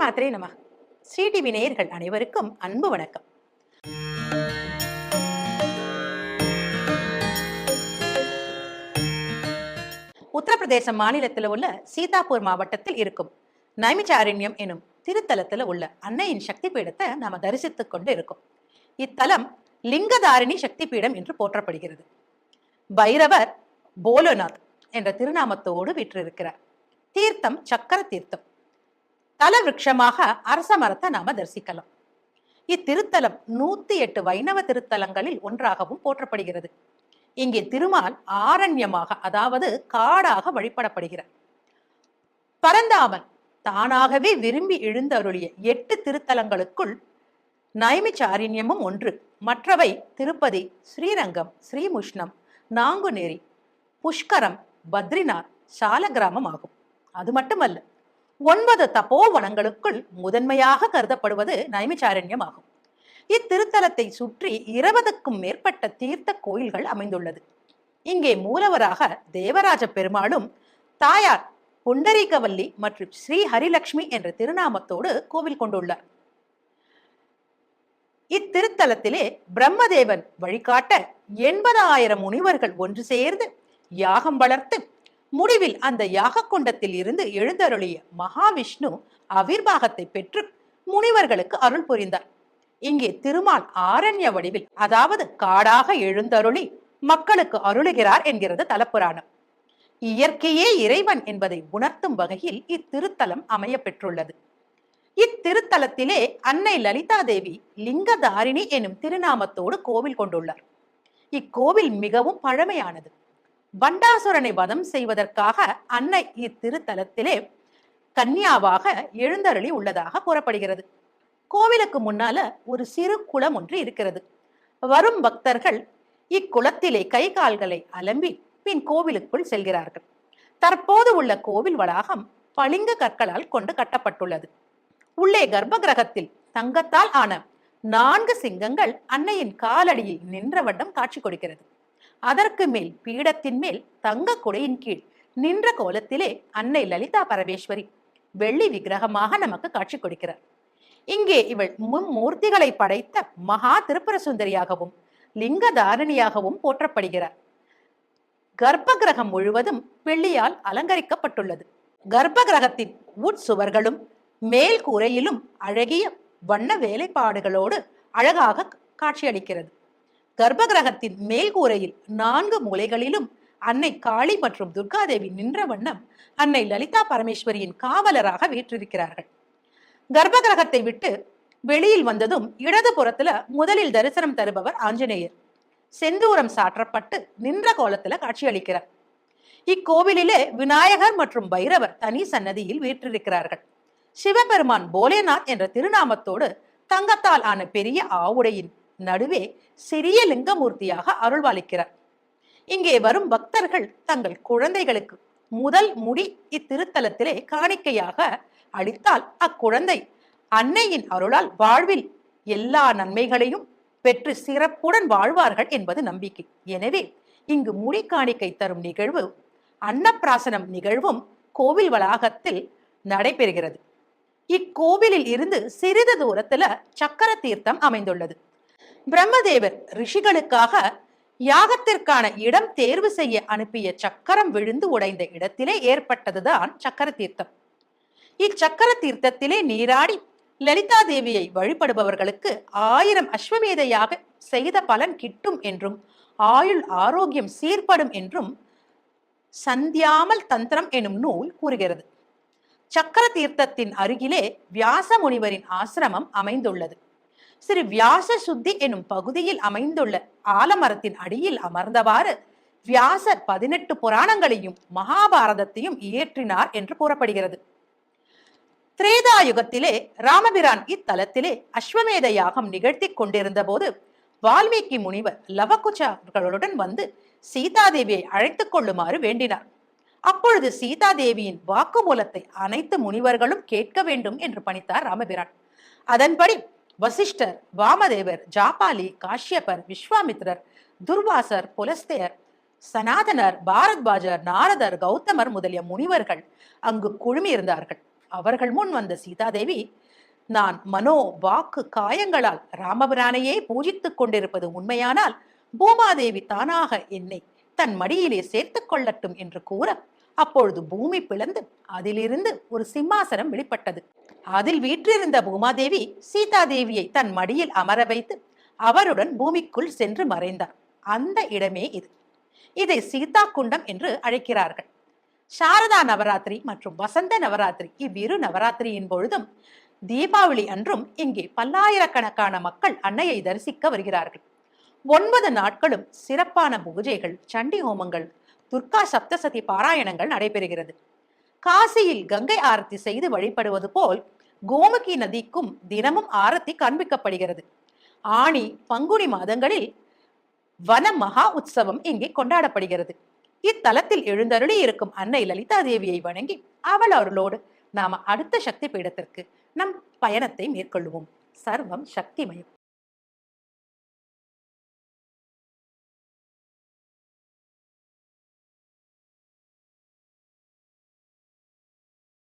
மாத்திரை நம. ஸ்ரீ டிவி நேயர்கள் அனைவருக்கும் அன்பு வணக்கம். உத்தரப்பிரதேச மாநிலத்தில் உள்ள சீதாப்பூர் மாவட்டத்தில் இருக்கும் நைமிச்சாரண்யம் எனும் திருத்தலத்தில் உள்ள அன்னையின் சக்தி பீடத்தை நாம தரிசித்துக் கொண்டு இருக்கோம். இத்தலம் லிங்கதாரிணி சக்தி பீடம் என்று போற்றப்படுகிறது. பைரவர் போலோநாத் என்ற திருநாமத்தோடு வீற்றிருக்கிறார். தீர்த்தம் சக்கர தீர்த்தம். தல விருட்சமாக அரச மரத்தை நாம தரிசிக்கலாம். இத்திருத்தலம் 108 வைணவ திருத்தலங்களில் ஒன்றாகவும் போற்றப்படுகிறது. இங்கே திருமால் ஆரண்யமாக, அதாவது காடாக வழிபடப்படுகிறார். பரந்தாமன் தானாகவே விரும்பி எழுந்தருளிய 8 திருத்தலங்களுக்குள் நைமிச்சாரண்யமும் ஒன்று. மற்றவை திருப்பதி, ஸ்ரீரங்கம், ஸ்ரீமுஷ்ணம், நாங்குநேரி, புஷ்கரம், பத்ரிநாத், சாலகிராமம் ஆகும். அது மட்டுமல்ல, 9 தபோவனங்களுக்குள் முதன்மையாக கருதப்படுவது நைமிச்சாரண்யம் ஆகும். இத்திருத்தலத்தை சுற்றி 20க்கும் மேற்பட்ட தீர்த்த கோயில்கள் அமைந்துள்ளது. இங்கே மூலவராக தேவராஜ பெருமாளும், தாயார் புண்டரீகவல்லி மற்றும் ஸ்ரீ ஹரிலட்சுமி என்ற திருநாமத்தோடு கோவில் கொண்டுள்ளார். இத்திருத்தலத்திலே பிரம்மதேவன் வழிகாட்ட 80,000 முனிவர்கள் ஒன்று சேர்ந்து யாகம் வளர்த்து முடிவில் அந்த யாக குண்டத்தில் இருந்து எழுந்தருளிய மகாவிஷ்ணு அவிர்வாகத்தை பெற்று முனிவர்களுக்கு அருள் புரிந்தார். இங்கே திருமால் ஆரண்ய வடிவில், அதாவது காடாக எழுந்தருளி மக்களுக்கு அருளுகிறார் என்கிறது தலப்புராணம். இயற்கையே இறைவன் என்பதை உணர்த்தும் வகையில் இத்திருத்தலம் அமைய பெற்றுள்ளது. இத்திருத்தலத்திலே அன்னை லலிதா தேவி லிங்கதாரிணி எனும் திருநாமத்தோடு கோவில் கொண்டுள்ளார். இக்கோவில் மிகவும் பழமையானது. பண்டாசுரனை வதம் செய்வதற்காக அன்னை இத்திருத்தலத்திலே கன்னியாவாக எழுந்தருளி உள்ளதாக கூறப்படுகிறது. கோவிலுக்கு முன்னால ஒரு சிறு குளம் ஒன்று இருக்கிறது. வரும் பக்தர்கள் இக்குளத்திலே கை கால்களை அலம்பி பின் கோவிலுக்குள் செல்கிறார்கள். தற்போது உள்ள கோவில் வளாகம் பளிங்கு கற்களால் கொண்டு கட்டப்பட்டுள்ளது. உள்ளே கர்ப்ப கிரகத்தில் தங்கத்தால் ஆன 4 சிங்கங்கள் அன்னையின் காலடியில் நின்ற வண்ணம் காட்சி கொடுக்கிறது. அதற்கு மேல் பீடத்தின் மேல் தங்க குடையின் கீழ் நின்ற கோலத்திலே அன்னை லலிதா பரமேஸ்வரி வெள்ளி விக்கிரகமாக நமக்கு காட்சி கொடுக்கிறார். இங்கே இவள் மும்மூர்த்திகளை படைத்த மகா திருப்புர சுந்தரியாகவும் லிங்கதாரணியாகவும் போற்றப்படுகிறார். கர்ப்ப கிரகம் முழுவதும் வெள்ளியால் அலங்கரிக்கப்பட்டுள்ளது. கர்ப்ப கிரகத்தின் உட்சுவர்களும் மேல் கூரையிலும் அழகிய வண்ண வேலைப்பாடுகளோடு அழகாக காட்சியளிக்கிறது. கர்ப்ப கிரகத்தின் மேல் கூரையில் 4 மூலைகளிலும் அன்னை காளி மற்றும் துர்காதேவி நின்ற வண்ணம் அன்னை லலிதா பரமேஸ்வரியின் காவலராக வீற்றிருக்கிறார்கள். கர்ப்ப கிரகத்தை விட்டு வெளியில் வந்ததும் இடது புறத்துல முதலில் தரிசனம் தருபவர் ஆஞ்சநேயர். செந்தூரம் சாற்றப்பட்டு நின்ற கோலத்துல காட்சியளிக்கிறார். இக்கோவிலிலே விநாயகர் மற்றும் பைரவர் தனி சன்னதியில் வீற்றிருக்கிறார்கள். சிவபெருமான் போலேநாத் என்ற திருநாமத்தோடு தங்கத்தால் ஆன பெரிய ஆவுடையின் நடுவே சிறிய லிங்கமூர்த்தியாக அருள்வாளிக்கிறார். இங்கே வரும் பக்தர்கள் தங்கள் குழந்தைகளுக்கு முதல் முடி இத்திருத்தலத்திலே காணிக்கையாக அளித்தால் அக்குழந்தை அன்னையின் அருளால் வாழ்வில் எல்லா நன்மைகளையும் பெற்று சிறப்புடன் வாழ்வார்கள் என்பது நம்பிக்கை. எனவே இங்கு முடி காணிக்கை தரும் நிகழ்வு, அன்னப்பிராசனம் நிகழ்வும் கோவில் வளாகத்தில் நடைபெறுகிறது. இக்கோவிலில் இருந்து சிறிது தூரத்துல சக்கர தீர்த்தம் அமைந்துள்ளது. பிரம்மதேவர் ரிஷிகளுக்காக யாகத்திற்கான இடம் தேர்வு செய்ய அனுப்பிய சக்கரம் விழுந்து உடைந்த இடத்திலே ஏற்பட்டதுதான் சக்கர தீர்த்தம். இச்சக்கர தீர்த்தத்திலே நீராடி லலிதா தேவியை வழிபடுபவர்களுக்கு 1000 அஸ்வமேதையாக செய்த பலன் கிட்டும் என்றும் ஆயுள் ஆரோக்கியம் சீர்படும் என்றும் சந்தியாமல் தந்திரம் எனும் நூல் கூறுகிறது. சக்கர தீர்த்தத்தின் அருகிலே வியாச முனிவரின் ஆசிரமம் அமைந்துள்ளது. ஸ்ரீ வியாச சுத்தி எனும் பகுதியில் அமைந்துள்ள ஆலமரத்தின் அடியில் அமர்ந்தவாறு வியாசர் 18 புராணங்களையும் மகாபாரதத்தையும் இயற்றினார் என்று கூறப்படுகிறது. திரேதாயுகத்திலே ராமபிரான் இத்தலத்திலே அஸ்வமேத யாகம் நிகழ்த்தி கொண்டிருந்த போது வால்மீகி முனிவர் லவகுச்சர்களுடன் வந்து சீதாதேவியை அழைத்துக் கொள்ளுமாறு வேண்டினார். அப்பொழுது சீதாதேவியின் வாக்குமூலத்தை அனைத்து முனிவர்களும் கேட்க வேண்டும் என்று பணித்தார் ராமபிரான். அதன்படி வசிஷ்டர், வாமதேவர், ஜாபாலி, காஷ்யபர், விஸ்வாமித்ரர், துர்வாசர், புலஸ்தேயர், சனாதனர், பாரத்வாஜர், நாரதர், கௌதமர் முதலிய முனிவர்கள் அங்கு குழுமி இருந்தார்கள். அவர்கள் முன் வந்த சீதாதேவி, நான் மனோ வாக்கு காயங்களால் ராமபிரானையே பூஜித்துக் கொண்டிருப்பது உண்மையானால் பூமாதேவி தானாக என்னை தன் மடியிலே சேர்த்துக் கொள்ளட்டும் என்று கூற, அப்பொழுது பூமி பிளந்து அதிலிருந்து ஒரு சிம்மாசனம் வெளிப்பட்டது. அதில் வீற்றிருந்த பூமாதேவி சீதாதேவியை தன் மடியில் அமர வைத்து அவருடன் பூமிக்குள் சென்று மறைந்தார். அந்த இடமே இது. இதை சீதா குண்டம் என்று அழைக்கிறார்கள். சாரதா நவராத்திரி மற்றும் வசந்த நவராத்திரி இவ்விரு நவராத்திரியின் பொழுதும் தீபாவளி அன்றும் இங்கே பல்லாயிரக்கணக்கான மக்கள் அன்னையை தரிசிக்க வருகிறார்கள். 9 நாட்களும் சிறப்பான பூஜைகள், சண்டி ஹோமங்கள், துர்கா சப்தசதி பாராயணங்கள் நடைபெறுகிறது. காசியில் கங்கை ஆரத்தி செய்து வழிபடுவது போல் கோமுகி நதிக்கும் தினமும் ஆரத்தி காண்பிக்கப்படுகிறது. ஆனி பங்குனி மாதங்களில் வன மகா உற்சவம் இங்கே கொண்டாடப்படுகிறது. இத்தலத்தில் எழுந்தருளி இருக்கும் அன்னை லலிதா தேவியை வணங்கி அவள் அருளோடு நாம அடுத்த சக்தி பீடத்திற்கு நம் பயணத்தை மேற்கொள்வோம். சர்வம் சக்திமயம்.